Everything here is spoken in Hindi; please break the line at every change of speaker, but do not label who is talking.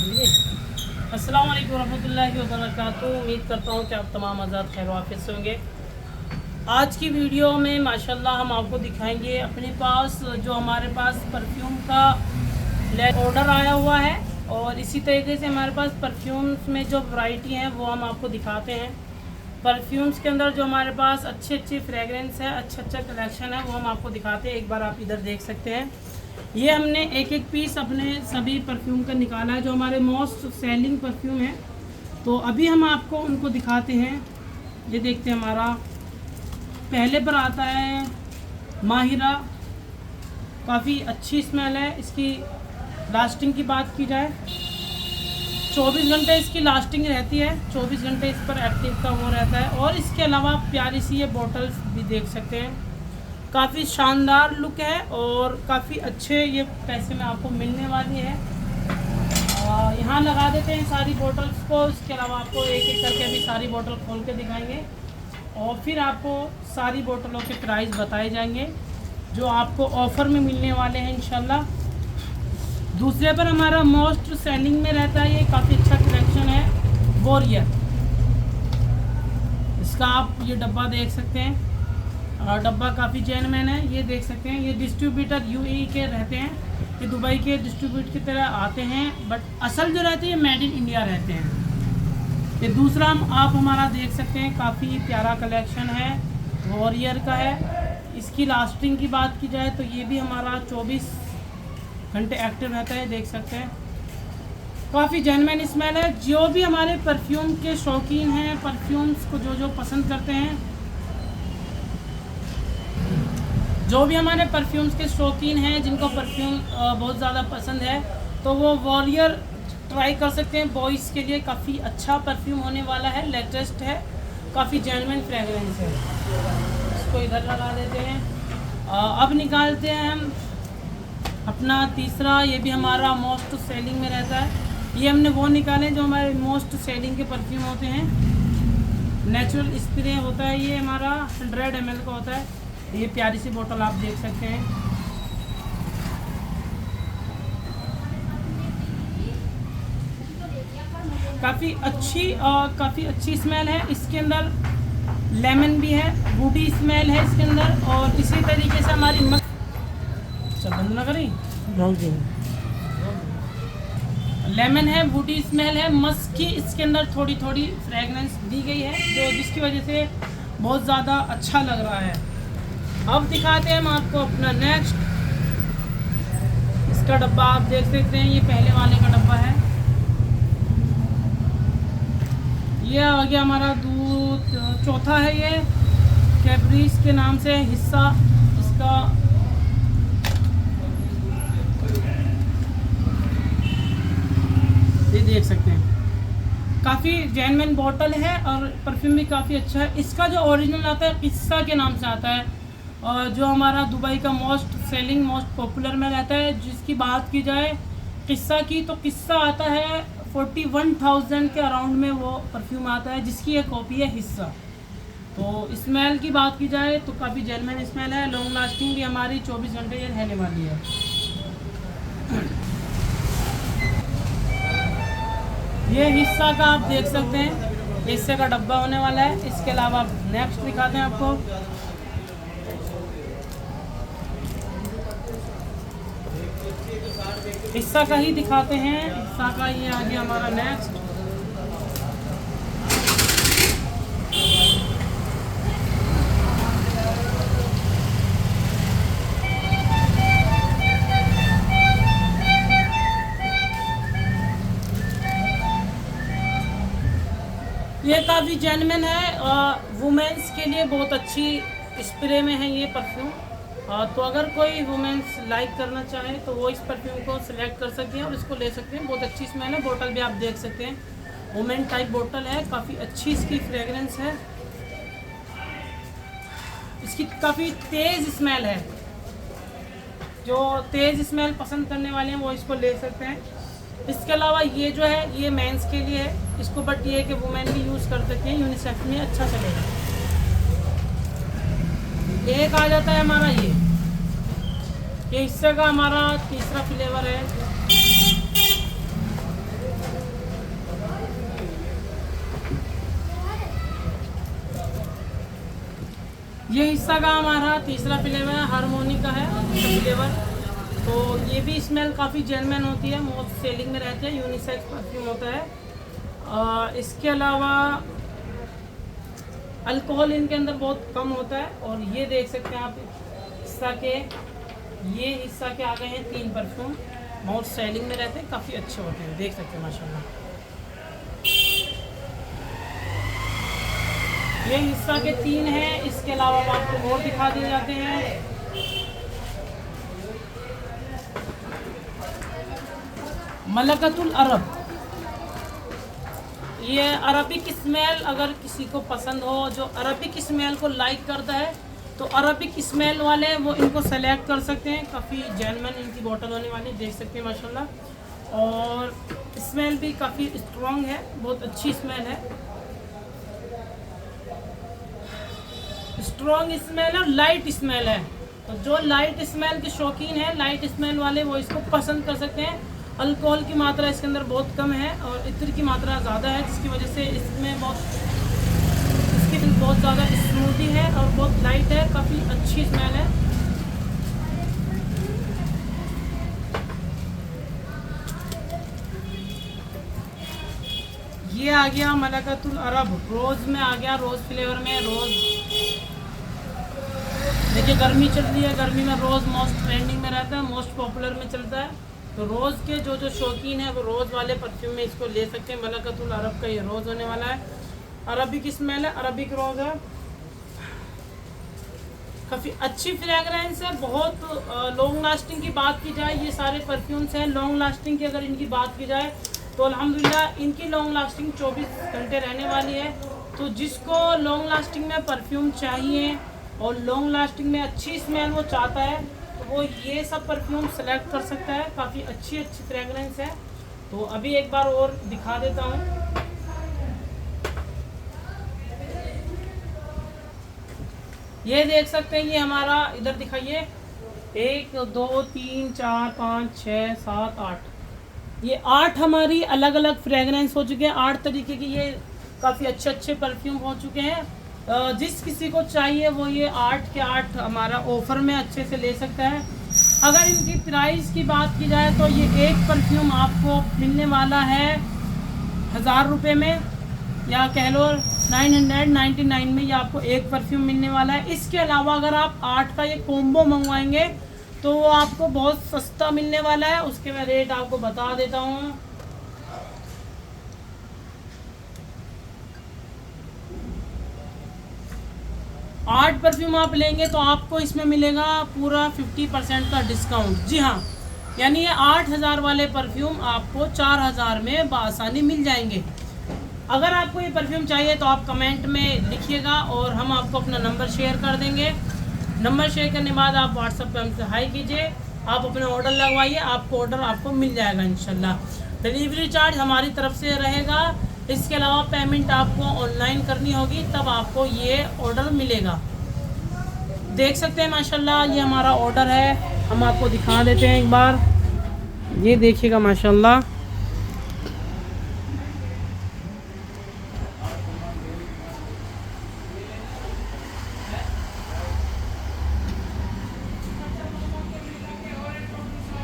अस्सलाम वालेकुम रहमतुल्लाहि व बरकातुहू। उम्मीद करता हूँ कि आप तमाम आज़ाद खैर वाफियत से होंगे। आज की वीडियो में माशाल्लाह हम आपको दिखाएंगे अपने पास जो हमारे पास परफ्यूम का ऑर्डर आया हुआ है, और इसी तरीके से हमारे पास परफ्यूम्स में जो वैरायटी हैं वो हम आपको दिखाते हैं। परफ्यूम्स के अंदर जो हमारे पास अच्छे अच्छे फ्रेगरेंस है, अच्छा कलेक्शन है, वो हम आपको दिखाते हैं। एक बार आप इधर देख सकते हैं, ये हमने एक एक पीस अपने सभी परफ्यूम का निकाला है जो हमारे मोस्ट सेलिंग परफ्यूम है। तो अभी हम आपको उनको दिखाते हैं। ये देखते हैं, हमारा पहले पर आता है माहिरा। काफ़ी अच्छी स्मेल है। इसकी लास्टिंग की बात की जाए, 24 घंटे इसकी लास्टिंग रहती है। 24 घंटे इस पर एक्टिव का वो रहता है। और इसके अलावा प्यारी सी ये बॉटल्स भी देख सकते हैं, काफ़ी शानदार लुक है और काफ़ी अच्छे ये पैसे में आपको मिलने वाली है। यहाँ लगा देते हैं सारी बोतल्स को। इसके अलावा आपको एक एक करके अभी सारी बोतल खोल के दिखाएंगे और फिर आपको सारी बोतलों के प्राइस बताए जाएंगे जो आपको ऑफ़र में मिलने वाले हैं इंशाल्लाह। दूसरे पर हमारा मोस्ट सेलिंग में रहता है, ये काफ़ी अच्छा कलेक्शन है वॉरियर। इसका आप ये डब्बा देख सकते हैं, और डब्बा काफ़ी जेन्युइन है। ये देख सकते हैं, ये डिस्ट्रीब्यूटर यूएई के रहते हैं, ये दुबई के डिस्ट्रीब्यूट की तरह आते हैं, बट असल जो रहते हैं मेड इन इंडिया रहते हैं। ये दूसरा आप हमारा देख सकते हैं, काफ़ी प्यारा कलेक्शन है, वॉरियर का है। इसकी लास्टिंग की बात की जाए तो ये भी हमारा 24 घंटे एक्टिव रहता है, देख सकते हैं। काफ़ी जेन्युइन स्मेल है। जो भी हमारे परफ्यूम के शौकीन हैं, परफ्यूम्स को जो पसंद करते हैं, जो भी हमारे परफ्यूम्स के शौकीन हैं, जिनको परफ्यूम बहुत ज़्यादा पसंद है, तो वो वॉरियर ट्राई कर सकते हैं। बॉयज़ के लिए काफ़ी अच्छा परफ्यूम होने वाला है, लेटेस्ट है, काफ़ी जेन्युइन फ्रेगरेंस है। इसको इधर लगा देते हैं। अब निकालते हैं हम अपना तीसरा, ये भी हमारा मोस्ट सेलिंग में रहता है। ये हमने वो निकाले जो हमारे मोस्ट सेलिंग के परफ्यूम होते हैं। नेचुरल स्प्रे होता है, ये हमारा 100 ml का होता है। ये प्यारी सी बोतल आप देख सकते हैं। काफ़ी अच्छी स्मेल है। इसके अंदर लेमन भी है, वुडी स्मेल है इसके अंदर। और इसी तरीके से हमारी बंद ना करें, लेमन है, वुडी स्मेल है, मस्क की इसके अंदर थोड़ी थोड़ी फ्रेगनेंस दी गई है, जो जिसकी वजह से बहुत ज़्यादा अच्छा लग रहा है। अब दिखाते हैं हम आपको अपना नेक्स्ट। इसका डब्बा आप देख सकते हैं, ये पहले वाले का डब्बा है। ये आ गया हमारा चौथा है, ये कैप्रीस के नाम से हिस्सा इसका। ये देख सकते हैं, काफ़ी जेन्युइन बॉटल है और परफ्यूम भी काफ़ी अच्छा है। इसका जो ओरिजिनल आता है किस्सा के नाम से आता है, और जो हमारा दुबई का मोस्ट सेलिंग मोस्ट पॉपुलर में रहता है। जिसकी बात की जाए किस्सा की, तो किस्सा आता है 41,000 के अराउंड में वो परफ्यूम आता है, जिसकी एक कॉपी है हिस्सा। तो स्मेल की बात की जाए तो काफ़ी जेन्युइन स्मेल है। लॉन्ग लास्टिंग भी हमारी 24 घंटे ये रहने वाली है। ये हिस्सा का आप देख सकते हैं, हिस्से का डब्बा होने वाला है। इसके अलावा नेक्स्ट दिखाते हैं आपको। हिस्सा का ही दिखाते हैं, हिस्सा का ये आ गया हमारा नेक्स्ट। ये काफ़ी जेन्युइन है और वुमेंस के लिए बहुत अच्छी स्प्रे में है ये परफ्यूम। तो अगर कोई वुमेंस लाइक करना चाहे तो वो इस परफ्यूम को सिलेक्ट कर सकते हैं और इसको ले सकते हैं। बहुत अच्छी स्मेल है। बोतल भी आप देख सकते हैं, वुमेन टाइप बोतल है, काफ़ी अच्छी इसकी फ्रेगरेंस है। इसकी काफ़ी तेज़ स्मेल है। जो तेज़ स्मेल पसंद करने वाले हैं वो इसको ले सकते हैं। इसके अलावा ये जो है ये मेंस के लिए है इसको, बट ये है कि वुमेन भी यूज़ कर सकते हैं, यूनिसेक्स में अच्छा चलेगा। एक आ जाता है हमारा ये हिस्से का हमारा तीसरा फ्लेवर है। ये हिस्सा का हमारा तीसरा फ्लेवर हारमोनी का है फ्लेवर। तो ये भी स्मेल काफ़ी जेन्युइन होती है, मोस्ट सेलिंग में रहते हैं, यूनिसेक्स परफ्यूम होता है। इसके अलावा अल्कोहल इनके अंदर बहुत कम होता है। और ये देख सकते हैं आप ये हिस्सा के आ गए हैं 3 परफ्यूम, बहुत सेलिंग में रहते हैं, काफ़ी अच्छे होते हैं, देख सकते हैं माशाल्लाह। ये हिस्सा के 3 हैं। इसके अलावा आपको और दिखा दिए जाते हैं। मलकतुल अरब, ये अरबिक स्मेल अगर किसी को पसंद हो, जो अरबिक स्मेल को लाइक करता है, तो अरबिक स्मेल वाले वो इनको सेलेक्ट कर सकते हैं। काफ़ी जेन्युइन इनकी बॉटल होने वाली, देख सकते हैं माशाल्लाह। और स्मेल भी काफ़ी स्ट्रॉन्ग है, बहुत अच्छी स्मेल है, स्ट्रॉन्ग स्मेल और लाइट स्मेल है। तो जो लाइट स्मेल के शौकीन है, लाइट स्मेल वाले, वो इसको पसंद कर सकते हैं। अल्कोहल की मात्रा इसके अंदर बहुत कम है और इत्र की मात्रा ज़्यादा है, जिसकी वजह से इसमें इसकी बहुत ज़्यादा स्मूदी है और बहुत लाइट है, काफ़ी अच्छी स्मेल है। ये आ गया मलकतुल अरब, रोज़ में आ गया, रोज़ फ्लेवर में। रोज़ देखिए गर्मी चल रही है, गर्मी में रोज़ मोस्ट ट्रेंडिंग में रहता है, मोस्ट पॉपुलर में चलता है। तो रोज़ के जो शौकीन है वो रोज़ वाले परफ्यूम में इसको ले सकते हैं। मलकतुल अरब का ये रोज़ होने वाला है, अरबिक स्मेल है, अरबिक रोज़ है, काफ़ी अच्छी फ्रेगरेंस है, बहुत लॉन्ग लास्टिंग की बात की जाए, ये सारे परफ्यूम्स हैं लॉन्ग लास्टिंग की। अगर इनकी बात की जाए तो अल्हम्दुलिल्लाह इनकी लॉन्ग लास्टिंग 24 घंटे रहने वाली है। तो जिसको लॉन्ग लास्टिंग में परफ्यूम चाहिए और लॉन्ग लास्टिंग में अच्छी स्मेल वो चाहता है, तो वो ये सब परफ्यूम सेलेक्ट कर सकता है। काफ़ी अच्छी फ्रेगरेंस है। तो अभी एक बार और दिखा देता हूँ। ये देख सकते हैं, ये हमारा इधर दिखाइए, 1 2 3 4 5 6 7 8, ये 8 हमारी अलग अलग फ्रेगरेंस हो चुके हैं। 8 तरीके की ये काफ़ी अच्छे परफ्यूम हो चुके हैं। जिस किसी को चाहिए वो ये 8 के 8 हमारा ऑफ़र में अच्छे से ले सकता है। अगर इनकी प्राइस की बात की जाए तो ये एक परफ्यूम आपको मिलने वाला है 1000 रुपये में, या कह लो 999 में ये आपको एक परफ्यूम मिलने वाला है। इसके अलावा अगर आप 8 का ये कॉम्बो मंगवाएंगे तो वो आपको बहुत सस्ता मिलने वाला है, उसके मैं रेट आपको बता देता हूँ। आठ परफ्यूम आप लेंगे तो आपको इसमें मिलेगा पूरा 50% का डिस्काउंट। जी हाँ, यानी ये 8000 वाले परफ्यूम आपको 4000 में बआसानी मिल जाएंगे। अगर आपको ये परफ्यूम चाहिए तो आप कमेंट में लिखिएगा और हम आपको अपना नंबर शेयर कर देंगे। नंबर शेयर करने के बाद आप व्हाट्सएप पे हमसे हाई कीजिए, आप अपना ऑर्डर लगवाइए, आपको ऑर्डर आपको मिल जाएगा इंशाल्लाह। डिलीवरी चार्ज हमारी तरफ से रहेगा। इसके अलावा पेमेंट आपको ऑनलाइन करनी होगी, तब आपको ये ऑर्डर मिलेगा। देख सकते हैं माशाल्लाह ये हमारा ऑर्डर है, हम आपको दिखा देते हैं एक बार। ये देखिएगा माशाल्लाह।